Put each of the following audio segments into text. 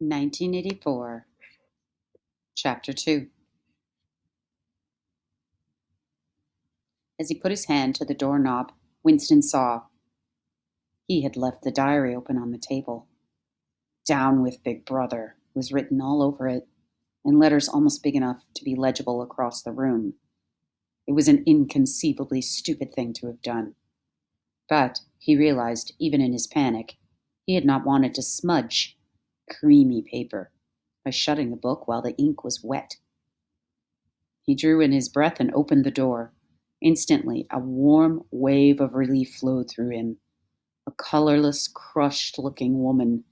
1984, Chapter 2. As he put his hand to the doorknob, Winston saw he had left the diary open on the table. "Down with Big Brother" was written all over it, in letters almost big enough to be legible across the room. It was an inconceivably stupid thing to have done. But, he realized, even in his panic, he had not wanted to smudge creamy paper by shutting the book while the ink was wet. He drew in his breath and opened the door. Instantly, a warm wave of relief flowed through him. A colorless, crushed-looking woman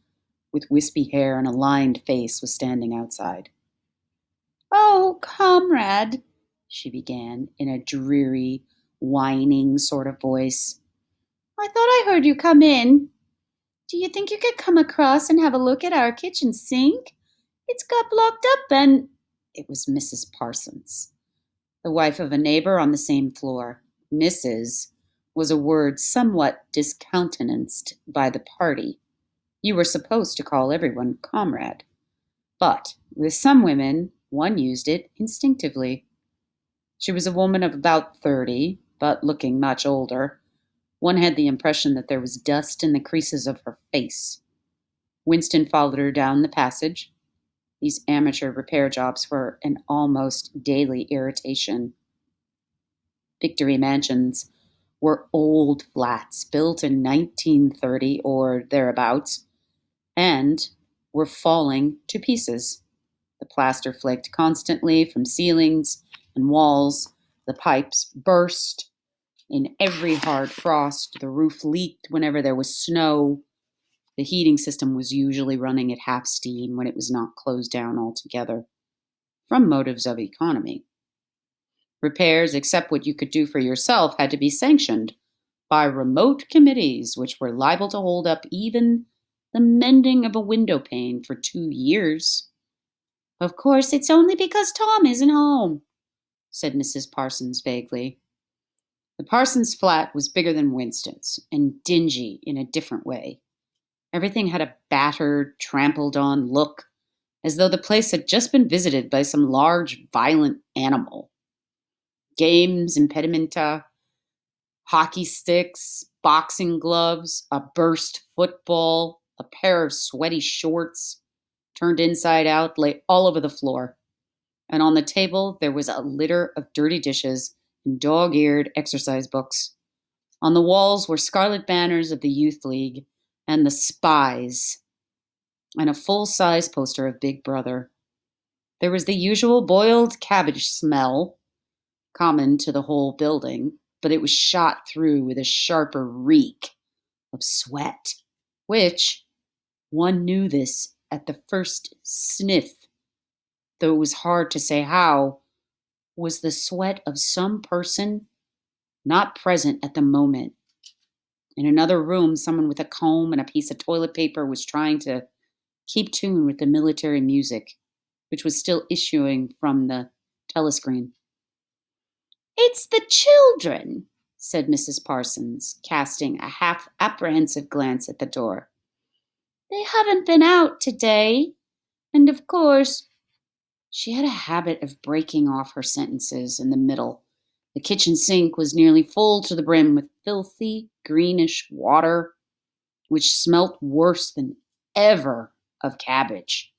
with wispy hair and a lined face was standing outside. "Oh, comrade," she began in a dreary, whining sort of voice. "I thought I heard you come in. Do you think you could come across and have a look at our kitchen sink? It's got blocked up and—" It was Mrs. Parsons, the wife of a neighbor on the same floor. Mrs. was a word somewhat discountenanced by the party. You were supposed to call everyone comrade. But with some women, one used it instinctively. She was a woman of about 30, but looking much older. One had the impression that there was dust in the creases of her face. Winston followed her down the passage. These amateur repair jobs were an almost daily irritation. Victory Mansions were old flats built in 1930 or thereabouts, and were falling to pieces. The plaster flaked constantly from ceilings and walls. The pipes burst in every hard frost. The roof leaked whenever there was snow. The heating system was usually running at half steam when it was not closed down altogether, from motives of economy. Repairs, except what you could do for yourself, had to be sanctioned by remote committees, which were liable to hold up even the mending of a window pane for 2 years. "Of course, it's only because Tom isn't home," said Mrs. Parsons vaguely. The Parsons flat was bigger than Winston's, and dingy in a different way. Everything had a battered, trampled-on look, as though the place had just been visited by some large, violent animal. Games, impedimenta, hockey sticks, boxing gloves, a burst football, a pair of sweaty shorts, turned inside out, lay all over the floor. And on the table there was a litter of dirty dishes and dog-eared exercise books. On the walls were scarlet banners of the Youth League and the Spies, and a full-size poster of Big Brother. There was the usual boiled cabbage smell, common to the whole building, but it was shot through with a sharper reek of sweat, which, one knew this at the first sniff, though it was hard to say how, was the sweat of some person not present at the moment. In another room, someone with a comb and a piece of toilet paper was trying to keep tune with the military music, which was still issuing from the telescreen. "It's the children," said Mrs. Parsons, casting a half-apprehensive glance at the door. "They haven't been out today, and of course—" She had a habit of breaking off her sentences in the middle. The kitchen sink was nearly full to the brim with filthy, greenish water, which smelt worse than ever of cabbage.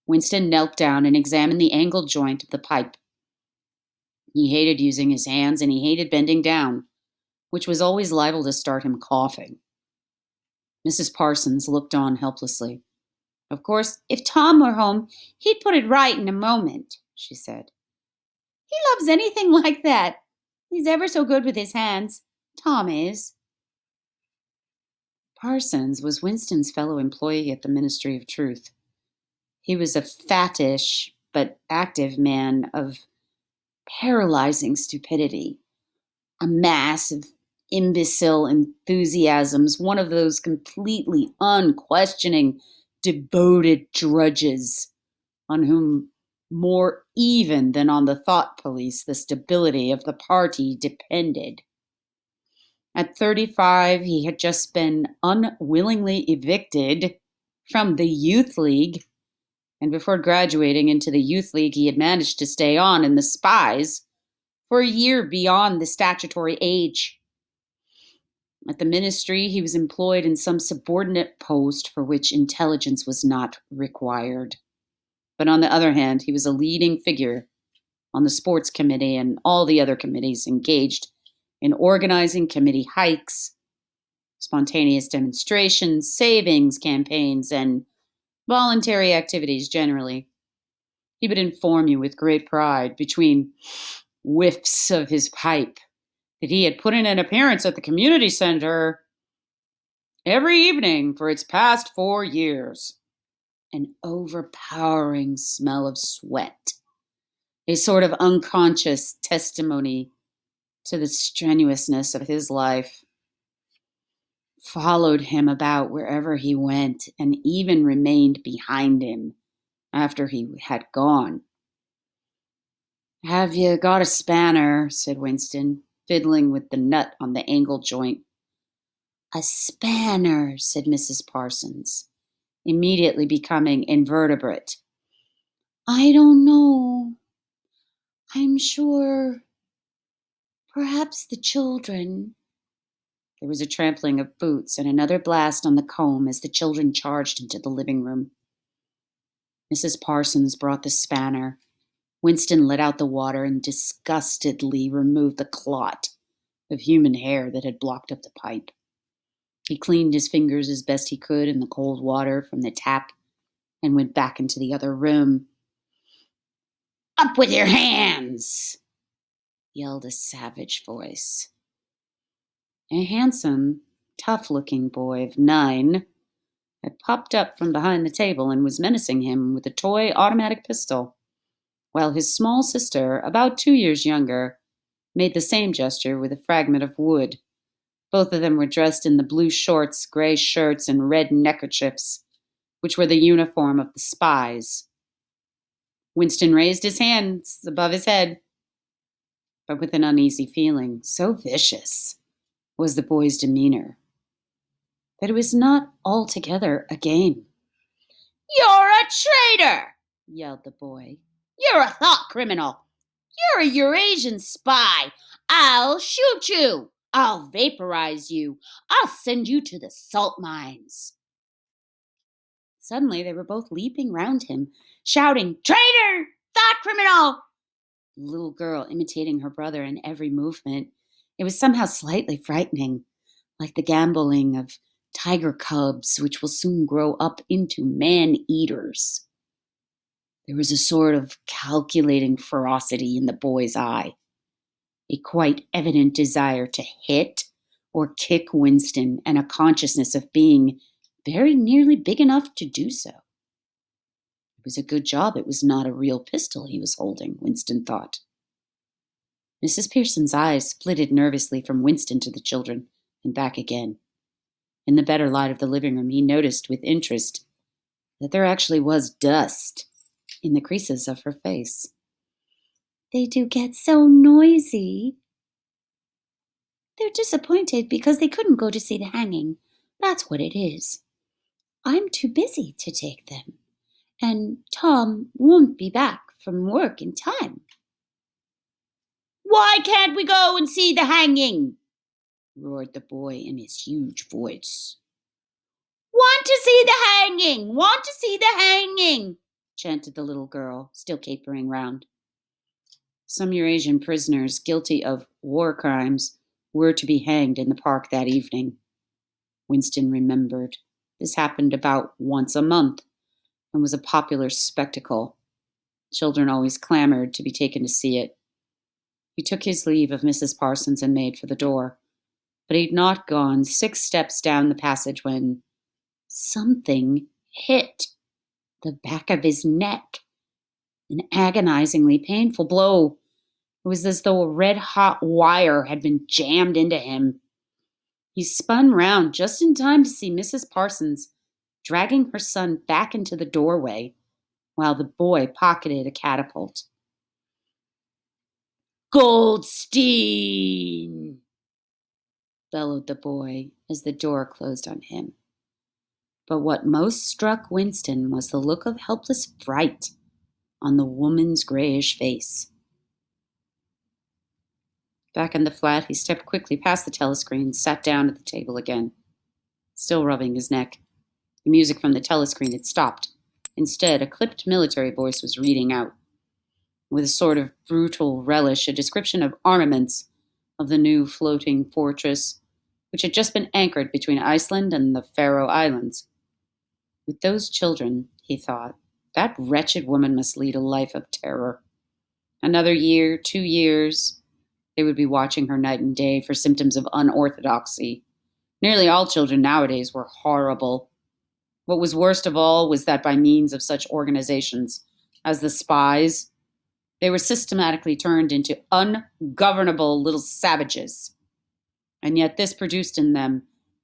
Winston knelt down and examined the angled joint of the pipe. He hated using his hands, and he hated bending down, which was always liable to start him coughing. Mrs. Parsons looked on helplessly. "Of course, if Tom were home, he'd put it right in a moment," she said. "He loves anything like that. He's ever so good with his hands. Tom is." Parsons was Winston's fellow employee at the Ministry of Truth. He was a fattish but active man of paralyzing stupidity, a mass of imbecile enthusiasms, one of those completely unquestioning, devoted drudges on whom, more even than on the thought police, the stability of the party depended. At 35, he had just been unwillingly evicted from the Youth League And before graduating into the youth league, he had managed to stay on in the spies for a year beyond the statutory age. At the ministry, he was employed in some subordinate post for which intelligence was not required. But on the other hand, he was a leading figure on the sports committee and all the other committees engaged in organizing committee hikes, spontaneous demonstrations, savings campaigns, and voluntary activities generally. He would inform you with great pride, between whiffs of his pipe, that he had put in an appearance at the community center every evening for its past 4 years. An overpowering smell of sweat, a sort of unconscious testimony to the strenuousness of his life, followed him about wherever he went and even remained behind him after he had gone. "Have you got a spanner?" said Winston, fiddling with the nut on the angle joint. "A spanner," said Mrs. Parsons, immediately becoming invertebrate. "I don't know. I'm sure perhaps the children." There was a trampling of boots and another blast on the comb as the children charged into the living room. Mrs. Parsons brought the spanner. Winston let out the water and disgustedly removed the clot of human hair that had blocked up the pipe. He cleaned his fingers as best he could in the cold water from the tap and went back into the other room. "Up with your hands!" yelled a savage voice. A handsome, tough-looking boy of 9 had popped up from behind the table and was menacing him with a toy automatic pistol, while his small sister, about 2 years younger, made the same gesture with a fragment of wood. Both of them were dressed in the blue shorts, gray shirts, and red neckerchiefs, which were the uniform of the spies. Winston raised his hands above his head, but with an uneasy feeling. So vicious was the boy's demeanor that it was not altogether a game. "You're a traitor!" yelled the boy. "You're a thought criminal! You're a Eurasian spy! I'll shoot you! I'll vaporize you! I'll send you to the salt mines!" Suddenly they were both leaping round him, shouting, "Traitor! Thought criminal!" The little girl imitating her brother in every movement. It was somehow slightly frightening, like the gamboling of tiger cubs, which will soon grow up into man-eaters. There was a sort of calculating ferocity in the boy's eye, a quite evident desire to hit or kick Winston, and a consciousness of being very nearly big enough to do so. It was a good job it was not a real pistol he was holding, Winston thought. Mrs. Pearson's eyes flitted nervously from Winston to the children and back again. In the better light of the living room, he noticed with interest that there actually was dust in the creases of her face. "They do get so noisy." "They're disappointed because they couldn't go to see the hanging. That's what it is. I'm too busy to take them, and Tom won't be back from work in time." "Why can't we go and see the hanging?" roared the boy in his huge voice. "Want to see the hanging! Want to see the hanging!" chanted the little girl, still capering round. Some Eurasian prisoners guilty of war crimes were to be hanged in the park that evening. Winston remembered. This happened about once a month and was a popular spectacle. Children always clamored to be taken to see it. He took his leave of Mrs. Parsons and made for the door, but he'd not gone 6 steps down the passage when something hit the back of his neck. An agonizingly painful blow. It was as though a red-hot wire had been jammed into him. He spun round just in time to see Mrs. Parsons dragging her son back into the doorway while the boy pocketed a catapult. "Goldstein!" bellowed the boy as the door closed on him. But what most struck Winston was the look of helpless fright on the woman's grayish face. Back in the flat, he stepped quickly past the telescreen and sat down at the table again, still rubbing his neck. The music from the telescreen had stopped. Instead, a clipped military voice was reading out, with a sort of brutal relish, a description of armaments of the new floating fortress, which had just been anchored between Iceland and the Faroe Islands. With those children, he thought, that wretched woman must lead a life of terror. Another year, 2 years, they would be watching her night and day for symptoms of unorthodoxy. Nearly all children nowadays were horrible. What was worst of all was that by means of such organizations as the spies, they were systematically turned into ungovernable little savages. And yet this produced in them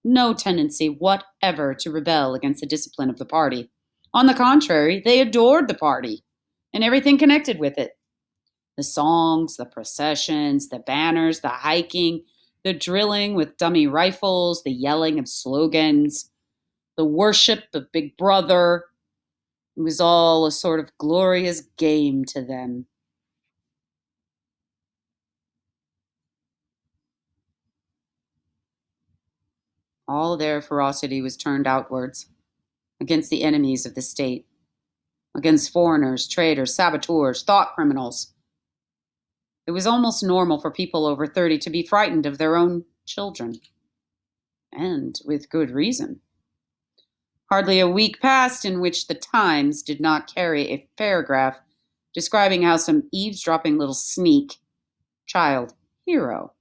no tendency whatever to rebel against the discipline of the party. On the contrary, they adored the party and everything connected with it. The songs, the processions, the banners, the hiking, the drilling with dummy rifles, the yelling of slogans, the worship of Big Brother. It was all a sort of glorious game to them. All their ferocity was turned outwards, against the enemies of the state, against foreigners, traitors, saboteurs, thought criminals. It was almost normal for people over 30 to be frightened of their own children, and with good reason. Hardly a week passed in which the Times did not carry a paragraph describing how some eavesdropping little sneak, child hero,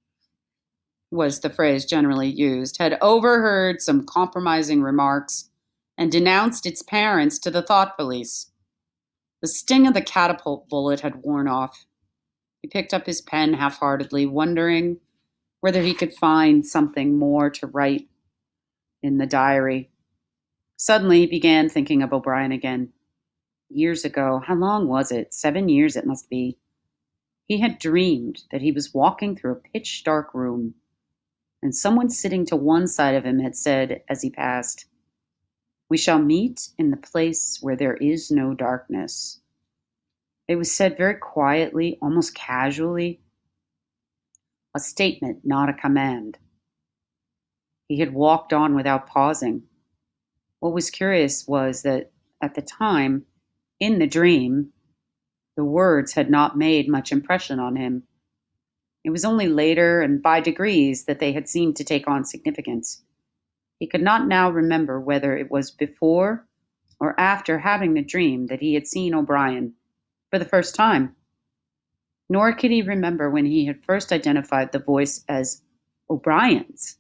was the phrase generally used, had overheard some compromising remarks and denounced its parents to the thought police. The sting of the catapult bullet had worn off. He picked up his pen half-heartedly, wondering whether he could find something more to write in the diary. Suddenly he began thinking of O'Brien again. Years ago, how long was it? 7 years it must be. He had dreamed that he was walking through a pitch-dark room, and someone sitting to one side of him had said as he passed, "We shall meet in the place where there is no darkness." It was said very quietly, almost casually, a statement, not a command. He had walked on without pausing. What was curious was that at the time, in the dream, the words had not made much impression on him. It was only later and by degrees that they had seemed to take on significance. He could not now remember whether it was before or after having the dream that he had seen O'Brien for the first time. Nor could he remember when he had first identified the voice as O'Brien's.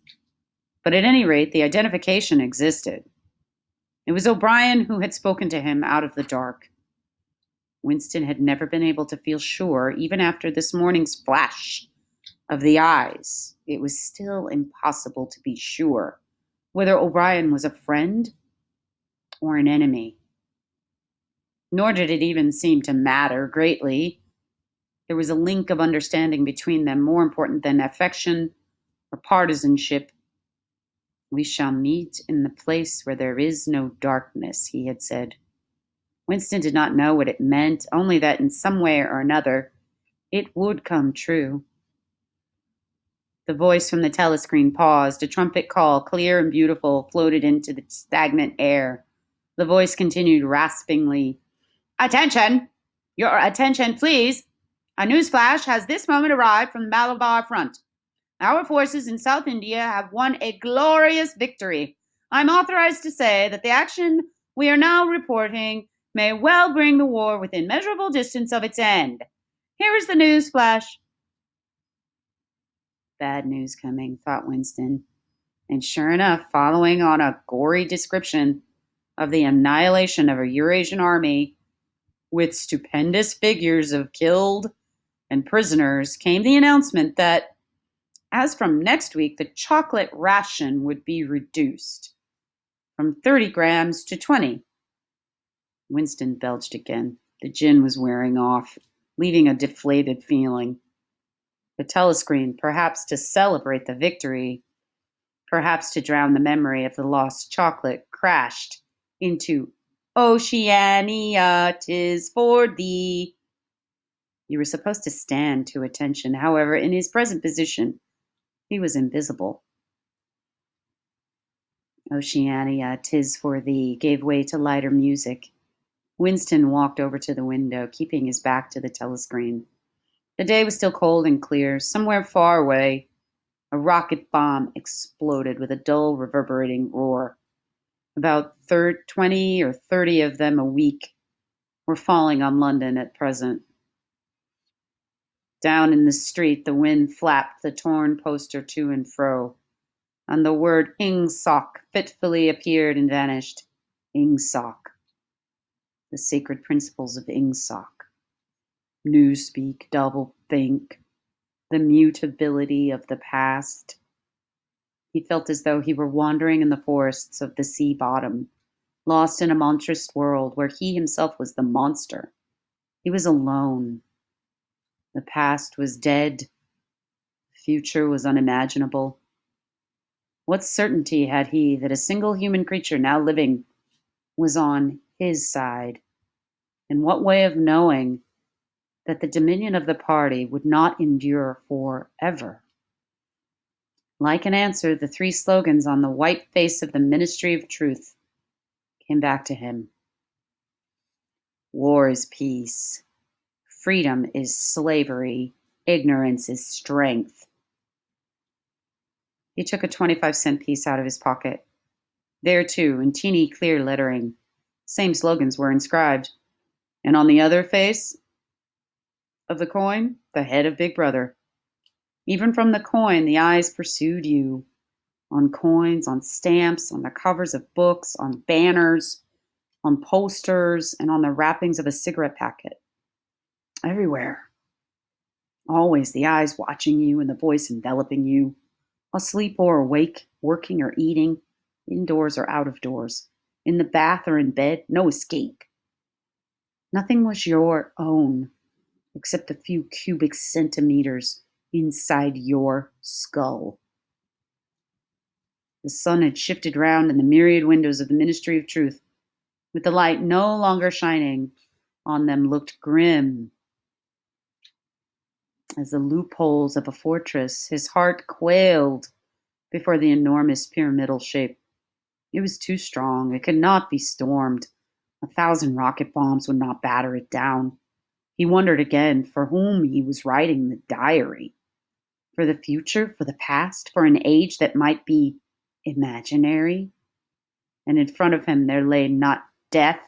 But at any rate, the identification existed. It was O'Brien who had spoken to him out of the dark. Winston had never been able to feel sure, even after this morning's flash of the eyes. It was still impossible to be sure whether O'Brien was a friend or an enemy. Nor did it even seem to matter greatly. There was a link of understanding between them more important than affection or partisanship. "We shall meet in the place where there is no darkness," he had said. Winston did not know what it meant, only that in some way or another it would come true. The voice from the telescreen paused. A trumpet call, clear and beautiful, floated into the stagnant air. The voice continued raspingly, "Attention! Your attention, please! A news flash has this moment arrived from the Malabar front. Our forces in South India have won a glorious victory. I'm authorized to say that the action we are now reporting may well bring the war within measurable distance of its end. Here is the news flash." Bad news coming, thought Winston. And sure enough, following on a gory description of the annihilation of a Eurasian army with stupendous figures of killed and prisoners, came the announcement that, as from next week, the chocolate ration would be reduced from 30 grams to 20. Winston belched again. The gin was wearing off, leaving a deflated feeling. The telescreen, perhaps to celebrate the victory, perhaps to drown the memory of the lost chocolate, crashed into Oceania, 'tis for thee. You were supposed to stand to attention. However, in his present position, he was invisible. Oceania, 'tis for thee gave way to lighter music. Winston walked over to the window, keeping his back to the telescreen. The day was still cold and clear. Somewhere far away, a rocket bomb exploded with a dull, reverberating roar. About 20 or 30 of them a week were falling on London at present. Down in the street, the wind flapped the torn poster to and fro, and the word Ingsoc fitfully appeared and vanished. Ingsoc. The sacred principles of Ingsoc. Newspeak, doublethink, the mutability of the past. He felt as though he were wandering in the forests of the sea bottom, lost in a monstrous world where he himself was the monster. He was alone. The past was dead. The future was unimaginable. What certainty had he that a single human creature now living was on his side? And what way of knowing that the dominion of the party would not endure forever? Like an answer, the three slogans on the white face of the Ministry of Truth came back to him. War is peace. Freedom is slavery. Ignorance is strength. He took a 25-cent piece out of his pocket. There, too, in teeny clear lettering, same slogans were inscribed. And on the other face of the coin, the head of Big Brother. Even from the coin, the eyes pursued you. On coins, on stamps, on the covers of books, on banners, on posters, and on the wrappings of a cigarette packet. Everywhere. Always the eyes watching you and the voice enveloping you. Asleep or awake, working or eating, indoors or out of doors, in the bath or in bed, no escape. Nothing was your own except the few cubic centimeters inside your skull. The sun had shifted round in the myriad windows of the Ministry of Truth, with the light no longer shining on them, looked grim as the loopholes of a fortress. His heart quailed before the enormous pyramidal shape. It was too strong. It could not be stormed. 1,000 rocket bombs would not batter it down. He wondered again for whom he was writing the diary. For the future, for the past, for an age that might be imaginary. And in front of him there lay not death,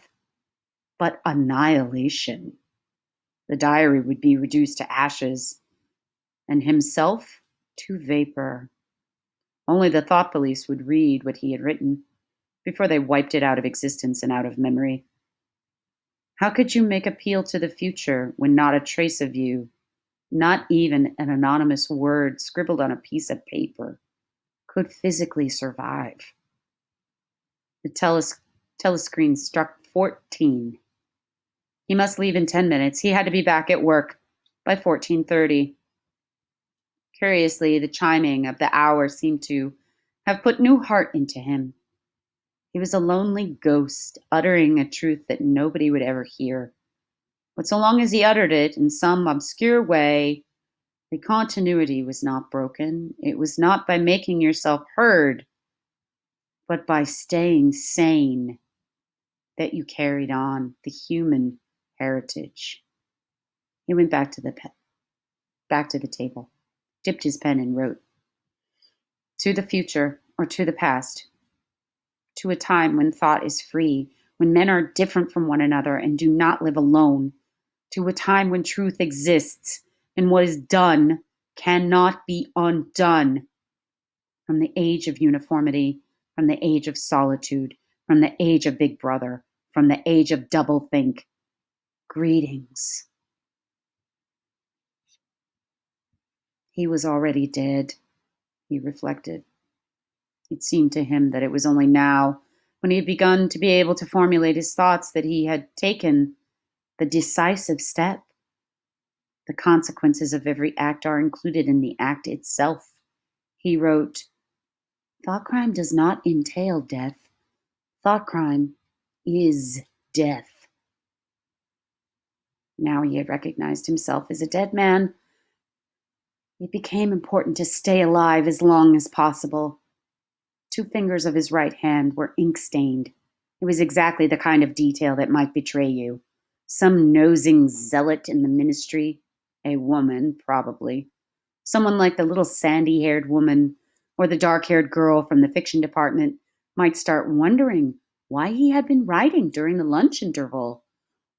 but annihilation. The diary would be reduced to ashes, and himself to vapor. Only the thought police would read what he had written before they wiped it out of existence and out of memory. How could you make appeal to the future when not a trace of you, not even an anonymous word scribbled on a piece of paper, could physically survive? The telescreen struck 14. He must leave in 10 minutes. He had to be back at work by 14:30. Curiously, the chiming of the hour seemed to have put new heart into him. He was a lonely ghost, uttering a truth that nobody would ever hear. But so long as he uttered it in some obscure way, the continuity was not broken. It was not by making yourself heard, but by staying sane, that you carried on the human heritage. He went back to the table, dipped his pen and wrote. To the future, or to the past, to a time when thought is free, when men are different from one another and do not live alone, to a time when truth exists and what is done cannot be undone. From the age of uniformity, from the age of solitude, from the age of Big Brother, from the age of doublethink. Greetings. He was already dead, he reflected. It seemed to him that it was only now, when he had begun to be able to formulate his thoughts, that he had taken the decisive step. The consequences of every act are included in the act itself. He wrote, Thought crime does not entail death. Thought crime is death. Now he had recognized himself as a dead man. It became important to stay alive as long as possible. 2 fingers of his right hand were ink-stained. It was exactly the kind of detail that might betray you. Some nosing zealot in the ministry, a woman, probably. Someone like the little sandy-haired woman or the dark-haired girl from the fiction department might start wondering why he had been writing during the lunch interval,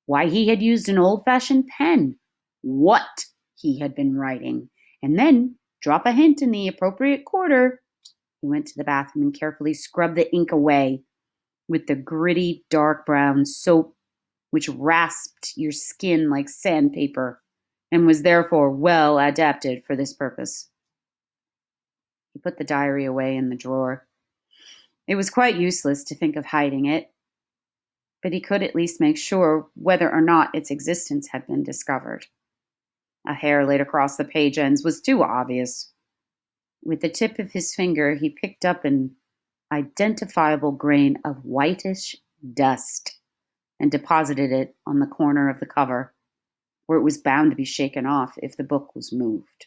why he had used an old-fashioned pen, what he had been writing, and then drop a hint in the appropriate quarter. He went to the bathroom and carefully scrubbed the ink away with the gritty, dark brown soap which rasped your skin like sandpaper and was therefore well adapted for this purpose. He put the diary away in the drawer. It was quite useless to think of hiding it, but he could at least make sure whether or not its existence had been discovered. A hair laid across the page ends was too obvious. With the tip of his finger, he picked up an identifiable grain of whitish dust and deposited it on the corner of the cover, where it was bound to be shaken off if the book was moved.